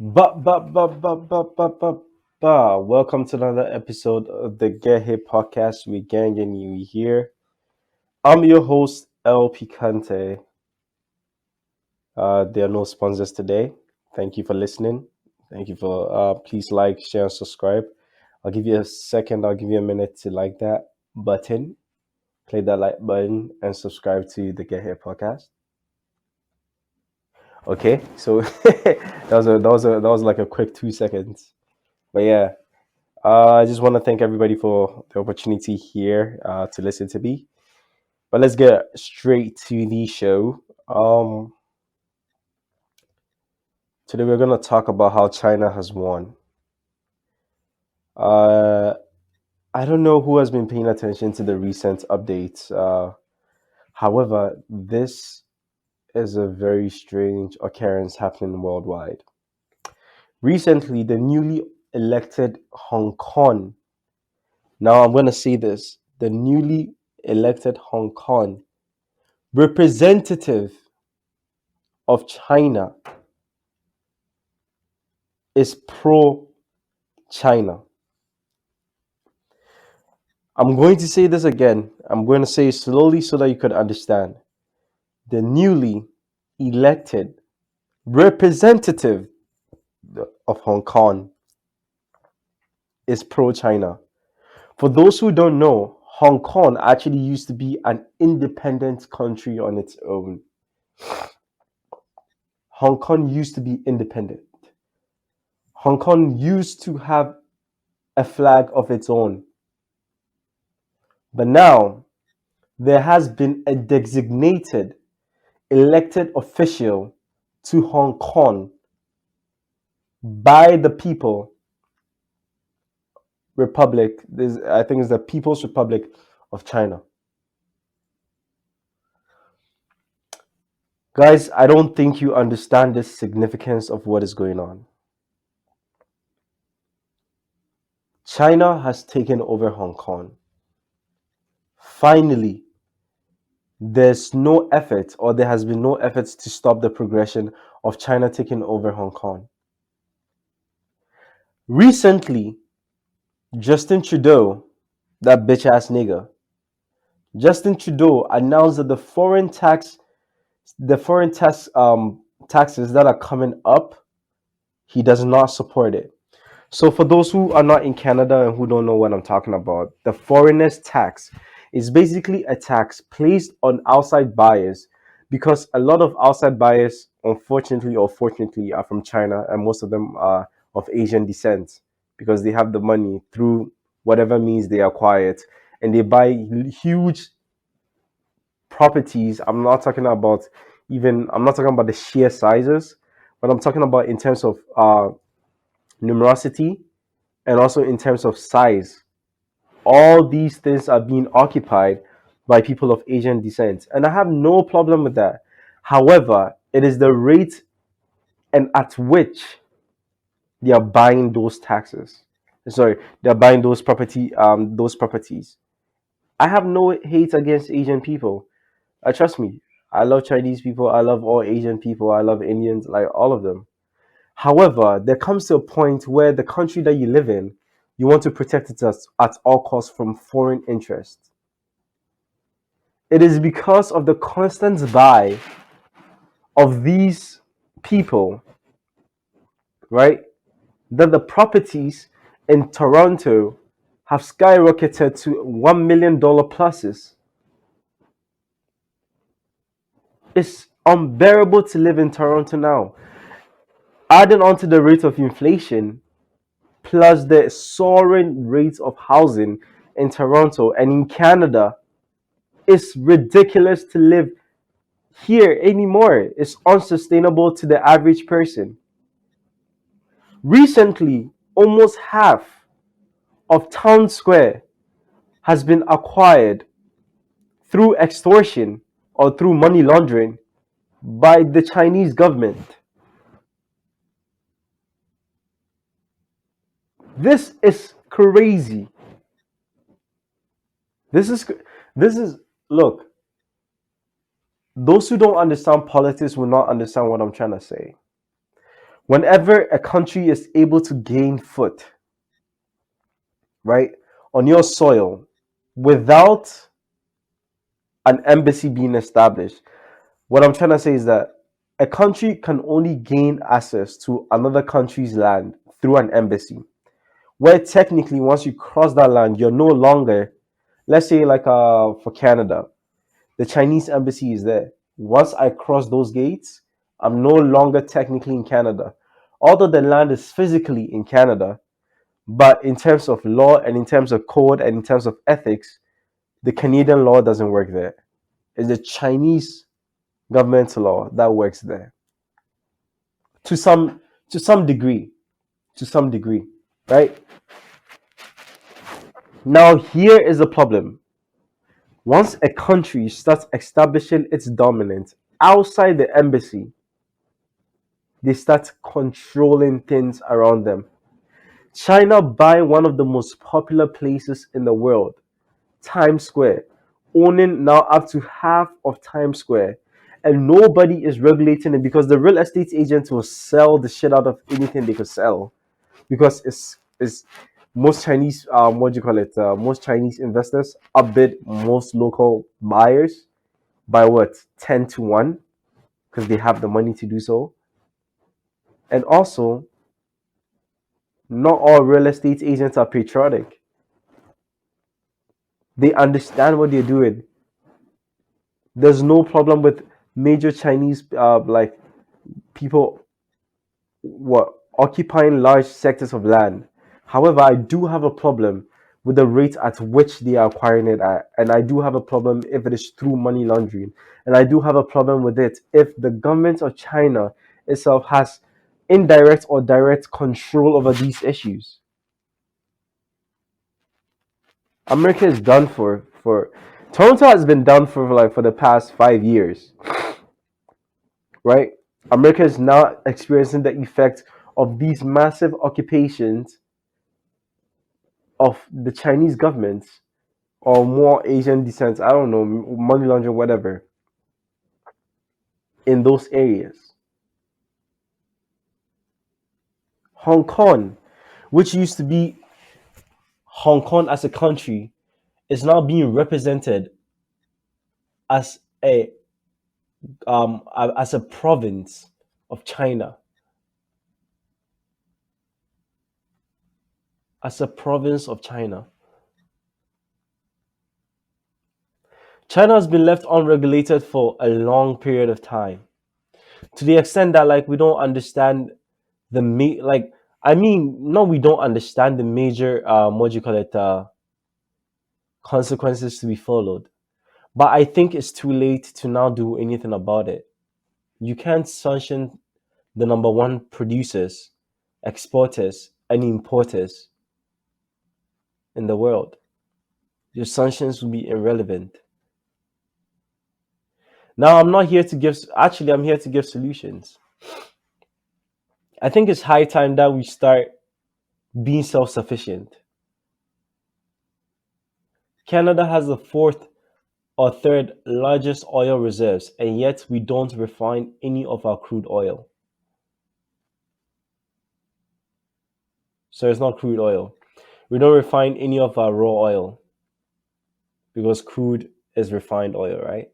Welcome to another episode of the Get Hip podcast. We gang and you here. I'm your host El Picante. There are no sponsors today. Thank you for listening. Thank you for please like, share, and subscribe. I'll give you a second. I'll give you a minute to like that button, click that like button, and subscribe to the Get Hip podcast. Okay, so that was like a quick 2 seconds. But yeah, I just want to thank everybody for the opportunity here to listen to me. But let's get straight to the show. Today we're going to talk about how China has won. Uh, I don't know who has been paying attention to the recent updates. However, this is a very strange occurrence happening worldwide. Recently, the newly elected Hong Kong, now I'm going to say this, the newly elected Hong Kong representative of China is pro China. I'm going to say this again. I'm going to say it slowly so that you could understand. The newly elected representative of Hong Kong is pro China. For those who don't know, Hong Kong actually used to be an independent country on its own. Hong Kong used to be independent. Hong Kong used to have a flag of its own. But now there has been a designated elected official to Hong Kong by the people republic. I think it's the People's Republic of China. Guys, I don't think you understand the significance of what is going on. China has taken over Hong Kong. Finally, there's no effort, or there has been no efforts to stop the progression of China taking over Hong Kong. Recently, Justin Trudeau, that bitch ass nigga, Justin Trudeau announced that the foreign taxes that are coming up, he does not support it. So for those who are not in Canada and who don't know what I'm talking about, the foreigners tax is basically a tax placed on outside buyers because a lot of outside buyers, unfortunately or fortunately, are from China and most of them are of Asian descent because they have the money through whatever means they acquire it and they buy huge properties. I'm not talking about the sheer sizes, but I'm talking about in terms of numerosity and also in terms of size. All these things are being occupied by people of Asian descent, and I have no problem with that. However, it is the rate and at which they are buying those taxes. Sorry, they're buying those properties. I have no hate against Asian people. Trust me, I love Chinese people. I love all Asian people. I love Indians, like all of them. However, there comes to a point where the country that you live in, you want to protect it at all costs from foreign interest. It is because of the constant buy of these people, right, that the properties in Toronto have skyrocketed to $1 million pluses. It's unbearable to live in Toronto now. Adding on to the rate of inflation, plus the soaring rates of housing in Toronto and in Canada, it's ridiculous to live here anymore. It's unsustainable to the average person. Recently, almost half of Town Square has been acquired through extortion or through money laundering by the Chinese government. This is crazy. This is this is look, those who don't understand politics will not understand what I'm trying to say. Whenever a country is able to gain foot, right, on your soil without an embassy being established, what I'm trying to say is that a country can only gain access to another country's land through an embassy, where technically once you cross that land, you're no longer, let's say like for Canada, the Chinese embassy is there. Once I cross those gates, I'm no longer technically in Canada. Although the land is physically in Canada, but in terms of law and in terms of code and in terms of ethics, the Canadian law doesn't work there. It's the Chinese government law that works there to some degree, to some degree, right? Now here is the problem. Once a country starts establishing its dominance outside the embassy, they start controlling things around them. China buy one of the most popular places in the world, Times Square, owning now up to half of Times Square. And nobody is regulating it because the real estate agents will sell the shit out of anything they could sell because it's most Chinese what do you call it? Most Chinese investors outbid most local buyers by what 10 to 1 because they have the money to do so. And also, not all real estate agents are patriotic. They understand what they're doing. There's no problem with major Chinese like people what occupying large sectors of land. However, I do have a problem with the rate at which they are acquiring it at, and I do have a problem if it is through money laundering, and I do have a problem with it if the government of China itself has indirect or direct control over these issues. America is done for Toronto has been done for like for the past 5 years, right? America is now experiencing the effect of these massive occupations of the Chinese government or more Asian descent, I don't know, money laundering, whatever, in those areas. Hong Kong, which used to be Hong Kong as a country, is now being represented as a province of China, as a province of China. China has been left unregulated for a long period of time, to the extent that like we don't understand like I mean, no, we don't understand the major what do you call it consequences to be followed. But I think it's too late to now do anything about it. You can't sanction the number one producers, exporters, and importers in the world. Your sanctions will be irrelevant. Now, I'm not here to give, actually, I'm here to give solutions. I think it's high time that we start being self sufficient. Canada has the fourth or third largest oil reserves, and yet we don't refine any of our crude oil. So it's not crude oil. We don't refine any of our raw oil because crude is refined oil, right?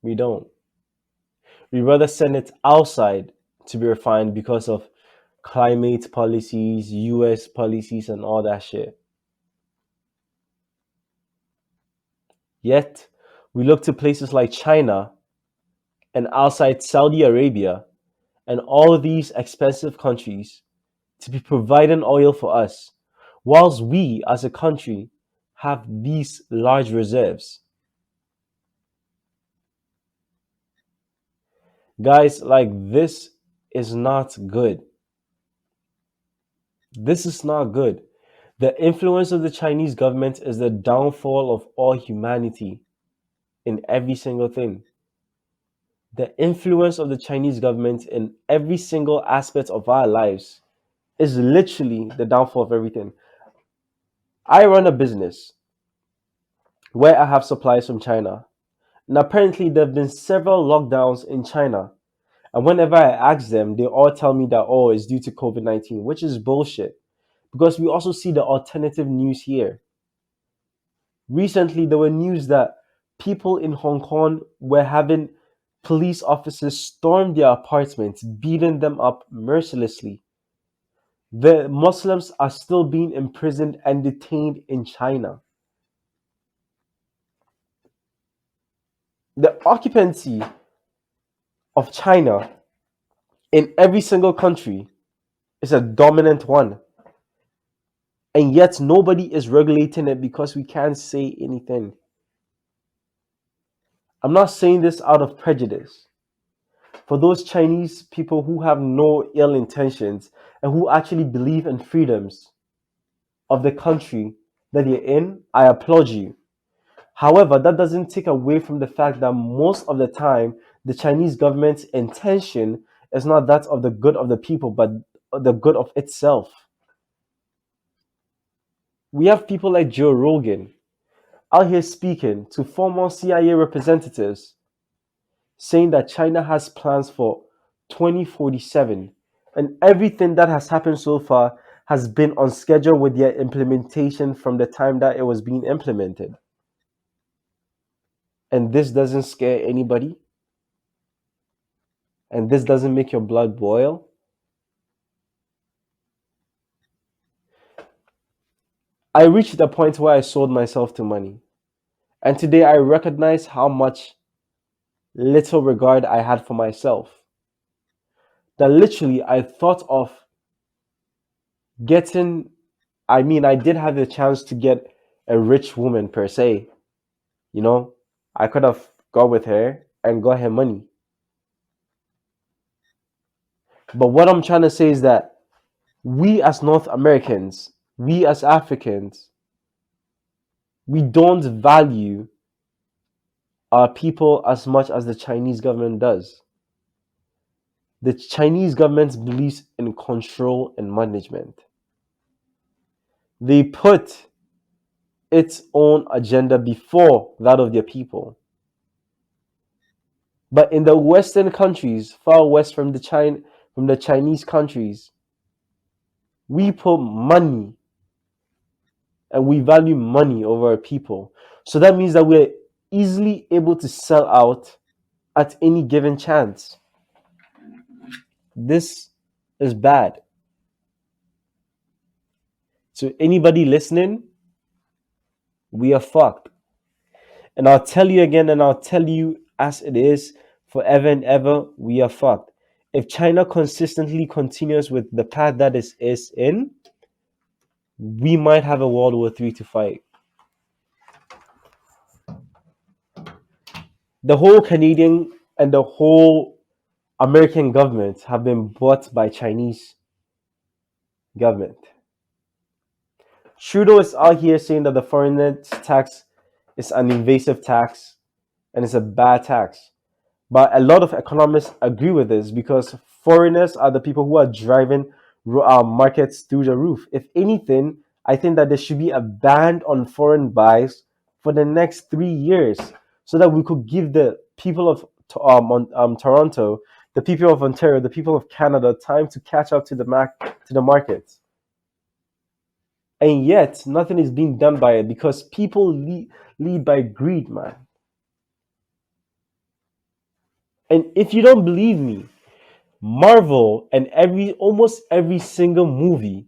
We don't. We rather send it outside to be refined because of climate policies, US policies, and all that shit. Yet, we look to places like China and outside Saudi Arabia and all these expensive countries to be providing oil for us, whilst we as a country have these large reserves. Guys, like this is not good. This is not good. The influence of the Chinese government is the downfall of all humanity in every single thing. The influence of the Chinese government in every single aspect of our lives is literally the downfall of everything. I run a business where I have supplies from China. And apparently, there have been several lockdowns in China. And whenever I ask them, they all tell me that, oh, it's due to COVID-19, which is bullshit. Because we also see the alternative news here. Recently, there were news that people in Hong Kong were having police officers storm their apartments, beating them up mercilessly. The Muslims are still being imprisoned and detained in China. The occupancy of China in every single country is a dominant one. And yet nobody is regulating it because we can't say anything. I'm not saying this out of prejudice. For those Chinese people who have no ill intentions and who actually believe in freedoms of the country that you're in, I applaud you. However, that doesn't take away from the fact that most of the time, the Chinese government's intention is not that of the good of the people, but the good of itself. We have people like Joe Rogan out here speaking to former CIA representatives saying that China has plans for 2047, and everything that has happened so far has been on schedule with their implementation from the time that it was being implemented. And this doesn't scare anybody, and this doesn't make your blood boil. I reached the point where I sold myself to money. And today I recognize how much little regard I had for myself. That literally I thought of getting, I mean, I did have the chance to get a rich woman per se. You know, I could have gone with her and got her money. But what I'm trying to say is that we as North Americans, we as Africans, we don't value our people as much as the Chinese government does. The Chinese government believes in control and management. They put its own agenda before that of their people. But in the Western countries, far west from the Chinese countries, we put money and we value money over our people. So that means that we're easily able to sell out at any given chance. This is bad. So anybody listening, we are fucked. And I'll tell you again, and I'll tell you as it is forever and ever, we are fucked. If China consistently continues with the path that it is in, we might have a World War III to fight. The whole Canadian and the whole American government have been bought by Chinese government. Trudeau is out here saying that the foreign net tax is an invasive tax and it's a bad tax. But a lot of economists agree with this because foreigners are the people who are driving markets through the roof. If anything, I think that there should be a ban on foreign buys for the next 3 years so that we could give the people of Toronto, the people of Ontario, the people of Canada time to catch up to the market. And yet, nothing is being done by it because people lead by greed, man. And if you don't believe me, Marvel and almost every single movie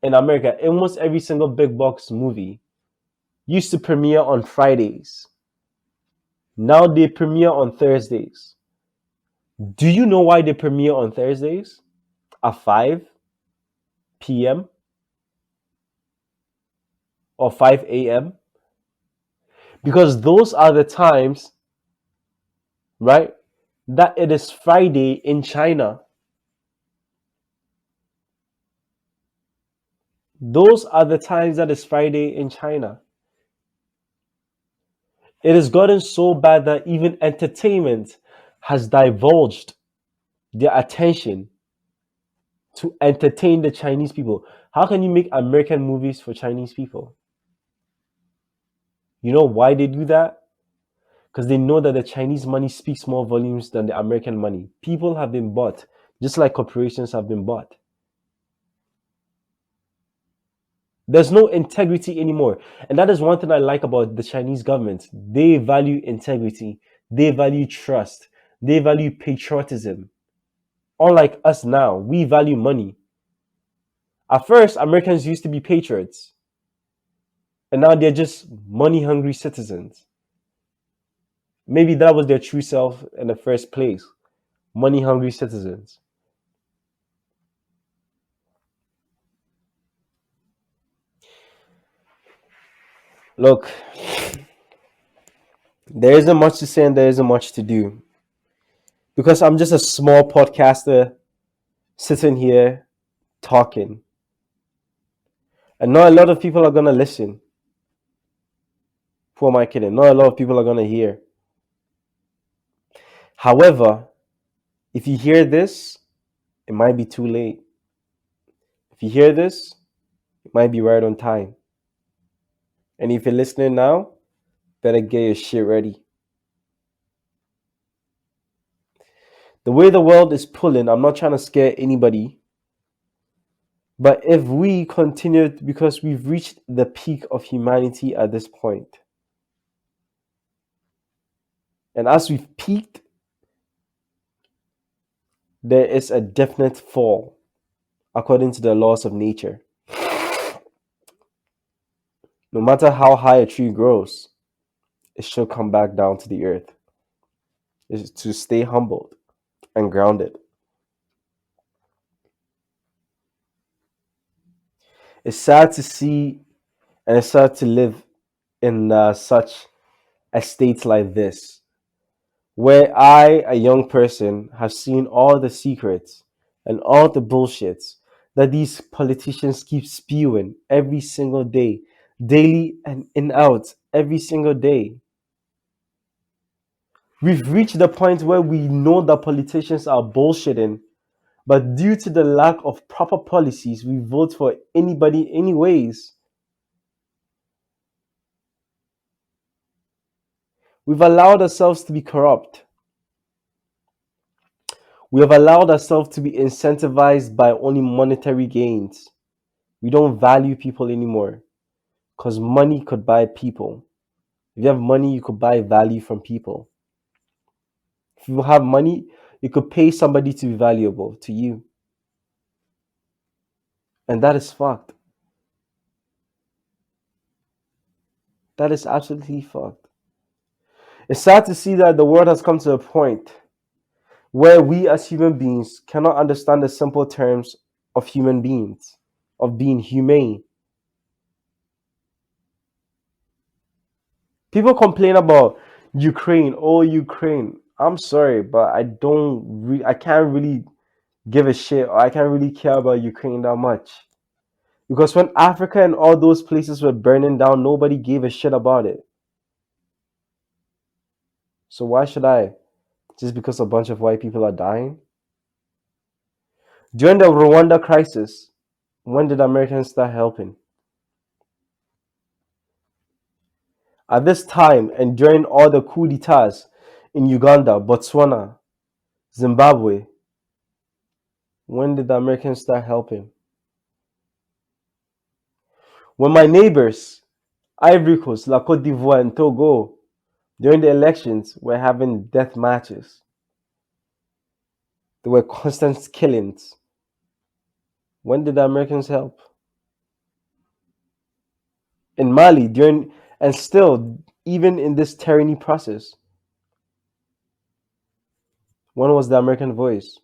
in America, almost every single big box movie used to premiere on Fridays. Now they premiere on Thursdays. Do you know why they premiere on Thursdays at 5 p.m. or 5 a.m.? Because those are the times, right, that it is Friday in China. Those are the times that it's Friday in China. It has gotten so bad that even entertainment has divulged their attention to entertain the Chinese people. How can you make American movies for Chinese people? You know why they do that? because they know that the Chinese money speaks more volumes than the American money. People have been bought, just like corporations have been bought. There's no integrity anymore. And that is one thing I like about the Chinese government. They value integrity, they value trust, they value patriotism. Unlike us now, we value money. At first, Americans used to be patriots, and now they're just money hungry citizens. Maybe that was their true self in the first place, money hungry citizens. Look, there isn't much to say and there isn't much to do because I'm just a small podcaster sitting here talking. And not a lot of people are going to listen. Who am I kidding? Not a lot of people are going to hear. However, if you hear this, it might be too late. If you hear this, it might be right on time. And if you're listening now, better get your shit ready. The way the world is pulling, I'm not trying to scare anybody. But if we continue, because we've reached the peak of humanity at this point, and as we've peaked, there is a definite fall according to the laws of nature. No matter how high a tree grows, it should come back down to the earth. Is to stay humbled and grounded. It's sad to see and it's sad to live in such a state like this, where I, a young person, have seen all the secrets and all the bullshits that these politicians keep spewing every single day, daily and in out, every single day. We've reached the point where we know that politicians are bullshitting, but due to the lack of proper policies, we vote for anybody, anyways. We've allowed ourselves to be corrupt. We have allowed ourselves to be incentivized by only monetary gains. We don't value people anymore because money could buy people. If you have money, you could buy value from people. If you have money, you could pay somebody to be valuable to you. And that is fucked. That is absolutely fucked. It's sad to see that the world has come to a point where we as human beings cannot understand the simple terms of human beings, of being humane. People complain about Ukraine, oh Ukraine. I'm sorry, but I can't really give a shit or I can't really care about Ukraine that much. Because when Africa and all those places were burning down, nobody gave a shit about it. So why should I? Just because a bunch of white people are dying? During the Rwanda crisis, when did Americans start helping? At this time and during all the coups d'etats in Uganda, Botswana, Zimbabwe, when did the Americans start helping? When my neighbors, Ivory Coast, La Cote d'Ivoire, and Togo, during the elections, were having death matches. There were constant killings. When did the Americans help? In Mali, during and still, even in this tyranny process, when was the American voice?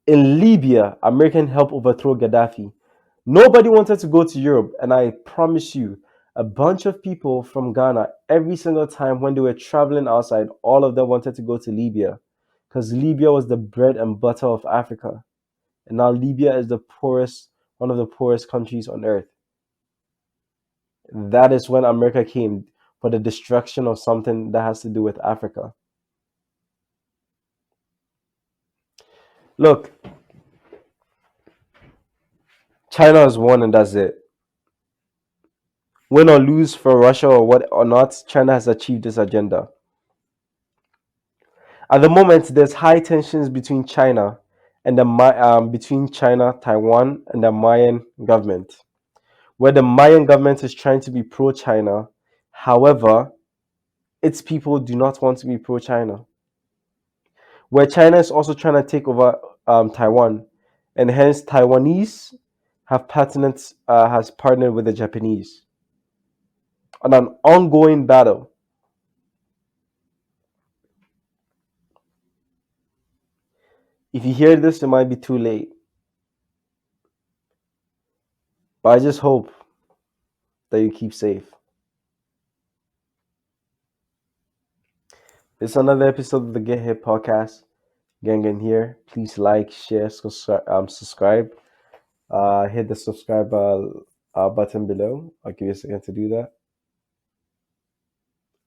In Libya, American help overthrow Gaddafi. Nobody wanted to go to Europe, and I promise you, a bunch of people from Ghana, every single time when they were traveling outside, all of them wanted to go to Libya because Libya was the bread and butter of Africa. And now Libya is the poorest, one of the poorest countries on earth. That is when America came for the destruction of something that has to do with Africa. Look, China is one and that's it. Win or lose for Russia or what or not, China has achieved this agenda. At the moment, there's high tensions between China and between China, Taiwan, and the Mayan government, where the Mayan government is trying to be pro-China. However, its people do not want to be pro-China. Where China is also trying to take over Taiwan, and hence Taiwanese has partnered with the Japanese on an ongoing battle. If you hear this, it might be too late, but I just hope that you keep safe. This is another episode of the Get Hip podcast. Gang here. Please like, share, subscribe. Hit the subscribe button below. I'll give you a second to do that.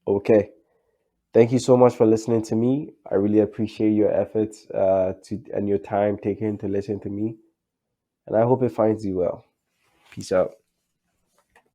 Okay. Thank you so much for listening to me. I really appreciate your efforts and your time taken to listen to me. And I hope it finds you well. Peace out.